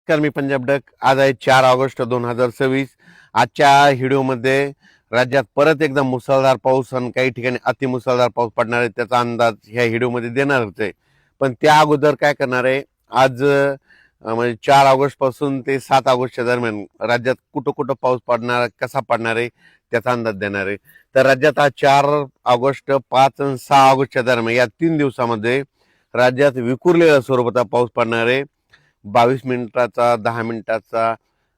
नमस्कार, मी पंजाब डक. आज आहे 4 ऑगस्ट 2026. आजच्या व्हिडिओमध्ये राज्यात परत एकदा मुसळधार पाऊस आणि काही ठिकाणी अतिमुसळधार पाऊस पडणार आहे त्याचा अंदाज ह्या व्हिडिओमध्ये देणारच आहे. पण त्या अगोदर काय करणार आहे, आज म्हणजे 4 ऑगस्ट पासून ते 7 ऑगस्टच्या दरम्यान राज्यात कुठं कुठं पाऊस पडणार, कसा पडणार आहे त्याचा अंदाज देणार आहे. तर राज्यात आज 4 ऑगस्ट, 5 आणि 6 ऑगस्टच्या दरम्यान या 3 दिवसामध्ये राज्यात विखुरलेल्या स्वरूपाचा पाऊस पडणार आहे. 22 मिनिटाचा, 10 मिनिटाचा,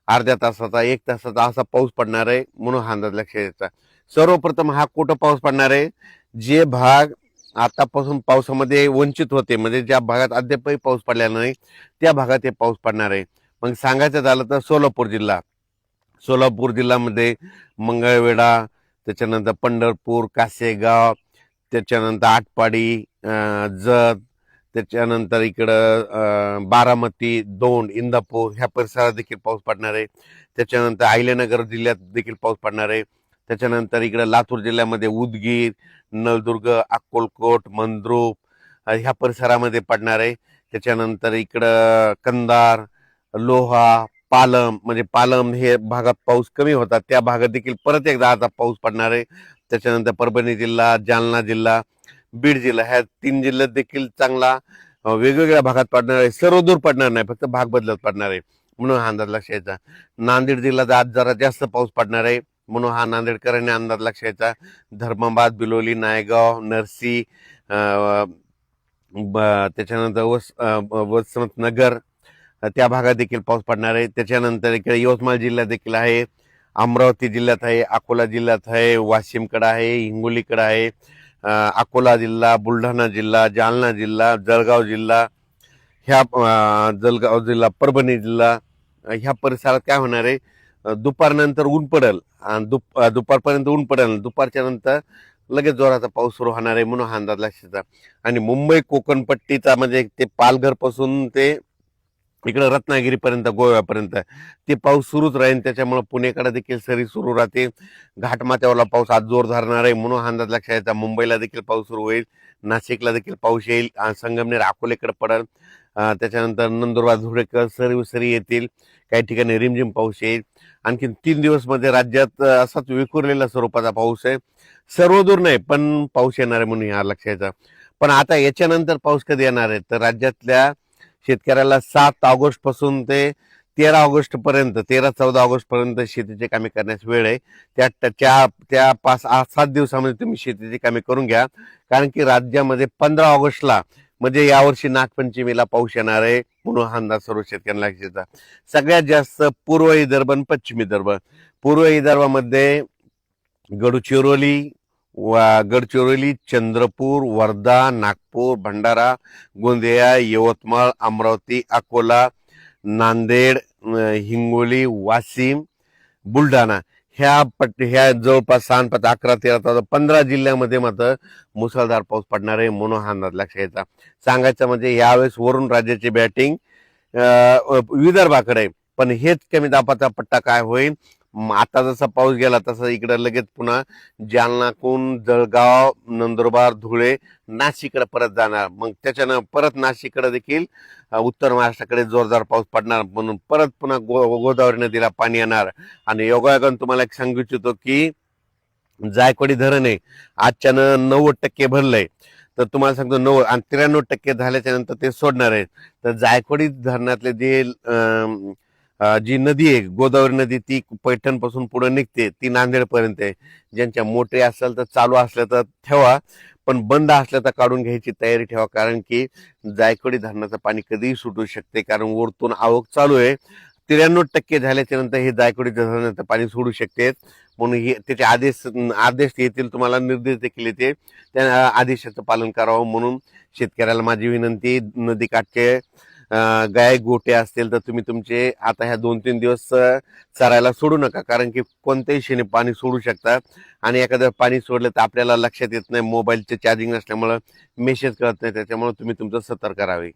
अर्ध्या तासाचा, 1 तासाचा असा पाऊस पडणार आहे म्हणून हा अंदाज लक्षात घ्यायचा. सर्वप्रथम हा कुठं पाऊस पडणार आहे, जे भाग आतापासून पावसामध्ये वंचित होते, म्हणजे ज्या भागात अद्यापही पाऊस पडलेला नाही त्या भागात हे पाऊस पडणार आहे. मग सांगायचं झालं तर सोलापूर जिल्ह्यामध्ये मंगळवेढा, त्याच्यानंतर पंढरपूर, कासेगाव, त्याच्यानंतर आटपाडी, जत, त्याच्यानंतर इकडं बारामती, दौंड, इंदापूर ह्या परिसरात देखील पाऊस पडणार आहे. त्याच्यानंतर अहिल्यानगर जिल्ह्यात देखील पाऊस पडणार आहे. त्याच्यानंतर इकडं लातूर जिल्ह्यामध्ये उदगीर, नळदुर्ग, अक्कलकोट, मंद्रुप ह्या परिसरामध्ये पडणार आहे. त्याच्यानंतर इकडं कंधार, लोहा, पालम, म्हणजे पालम हे भागात पाऊस कमी होता त्या भागात देखील परत एकदा आता पाऊस पडणार आहे. त्याच्यानंतर परभणी जिल्हा, जालना जिल्हा, बीड जिल्हा ह्या 3 जिल्ह्यात देखील चांगला वेगवेगळ्या भागात पडणार आहे. सर्वदूर पडणार नाही, फक्त भाग बदलत पडणार आहे म्हणून हा अंदाज लक्षात घ्यायचा. नांदेड जिल्ह्यात आज जरा जास्त पाऊस पडणार आहे म्हणून हा नांदेडकरांनी अंदाज लक्षात घ्यायचा. धर्माबाद, बिलोली, नायगाव, नरसी, त्याच्यानंतर वसंतनगर त्या भागात देखील पाऊस पडणार आहे. त्याच्यानंतर इकडे यवतमाळ जिल्ह्यात देखील आहे, अमरावती जिल्ह्यात आहे, अकोला जिल्ह्यात आहे, वाशिमकडे आहे, हिंगोलीकडे आहे, अकोला जिल्हा, बुलढाणा जिल्हा, जालना जिल्हा, जळगाव जिल्हा, जळगाव जिल्हा, परभणी जिल्हा ह्या परिसरात काय होणार आहे, दुपारनंतर ऊन पडेल आणि दुपारपर्यंत ऊन पडेल, दुपारच्या नंतर लगेच जोराचा पाऊस सुरू होणार आहे म्हणून हा अंदाज लक्षात. आणि मुंबई कोकण पट्टीचा म्हणजे ते पालघर पासून ते इकडं रत्नागिरीपर्यंत, गोव्यापर्यंत ते पाऊस सुरूच राहील. त्याच्यामुळे पुणेकडे देखील सरी सुरू राहते. घाटमाथ्यावरला पाऊस आज जोर धरणार आहे म्हणून हा अंदाज लक्षात घ्यायचा. मुंबईला देखील पाऊस सुरू होईल, नाशिकला देखील पाऊस येईल, संगमनेर, अकोलेकडे पडेल, त्याच्यानंतर नंदुरबार, धुळेकर सरी येतील, काही ठिकाणी रिमझिम पाऊस येईल. आणखीन 3 दिवस मध्ये राज्यात असाच विखुरलेल्या स्वरूपाचा पाऊस आहे. सर्वदूर नाही पण पाऊस येणार आहे म्हणून हा लक्षात घ्यायचा. पण आता याच्यानंतर पाऊस कधी येणार आहे, तर राज्यातल्या शेतकऱ्याला 7 ऑगस्ट पासून ते 13 ऑगस्ट पर्यंत, 13-14 ऑगस्ट पर्यंत शेतीची कामे करण्यास वेळ आहे. त्या 5-7 दिवसामध्ये तुम्ही शेतीची कामे करून घ्या, कारण की राज्यामध्ये 15 ऑगस्टला म्हणजे यावर्षी नागपंचमीला पाऊस येणार आहे म्हणून हा अंदाज सर्व शेतकऱ्यांना लक्षात. सगळ्यात जास्त पूर्व विदर्भ आणि पश्चिम विदर्भ. पूर्व विदर्भामध्ये गडचिरोली, चंद्रपूर, वर्धा, नागपूर, भंडारा, गोंदिया, यवतमाळ, अमरावती, अकोला, नांदेड, हिंगोली, वाशिम, बुलढाणा ह्या जवळपास 6, 11, 13, 15 जिल्ह्यामध्ये मात्र मुसळधार पाऊस पडणार आहे म्हणून हा अंदाज लक्षात घ्यायचा. सांगायचं म्हणजे यावेळेस वरून राज्याची बॅटिंग विदर्भाकडे, पण हेच कमी दाबाचा पट्टा काय होईल, आता जसा पाऊस गेला तसा इकडे लगेच पुन्हा जालनाकून जळगाव, नंदुरबार, धुळे, नाशिककडे परत जाणार. मग त्याच्यानं परत नाशिककडे देखील उत्तर महाराष्ट्राकडे जोरदार पाऊस पडणार म्हणून परत पुन्हा गोदावरी नदीला पाणी येणार. आणि योगायोगानं तुम्हाला एक सांगू इच्छितो की जायकवाडी धरण आहे आजच्यानं 90% भरलंय, तर तुम्हाला सांगतो 90 आणि 93% झाल्याच्या नंतर ते सोडणार आहे. तर जायकवाडी धरणातले जे जी नदी आहे गोदावरी नदी, ती पैठण पासून पुढे निघते, ती नांदेड पर्यंत आहे. ज्यांच्या मोटरी असेल तर चालू असल्या तर ठेवा, पण बंद असल्या तर काढून घ्यायची तयारी ठेवा, कारण की जायकवाडी धरणाचं पाणी कधीही सुटू शकते, कारण वरतून आवक चालू आहे. 93% झाल्याच्या नंतर हे जायकवाडी धरणाचं पाणी सोडू शकते म्हणून हे त्याचे आदेश येतील, तुम्हाला निर्देश देखील येते, त्या आदेशाचं पालन करावं म्हणून शेतकऱ्याला माझी विनंती. नदीकाठचे गाय गोटे असतील तर तुम्ही तुमचे आता ह्या 2-3 दिवस चरायला सोडू नका, कारण की कोणत्याही क्षणी पाणी सोडू शकतात आणि एखादं पाणी सोडलं तर आपल्याला लक्षात येत नाही, मोबाईलचे चार्जिंग नसल्यामुळं मेसेज कळत नाही, त्याच्यामुळे तुम्ही तुमचं सतर्क राहावे.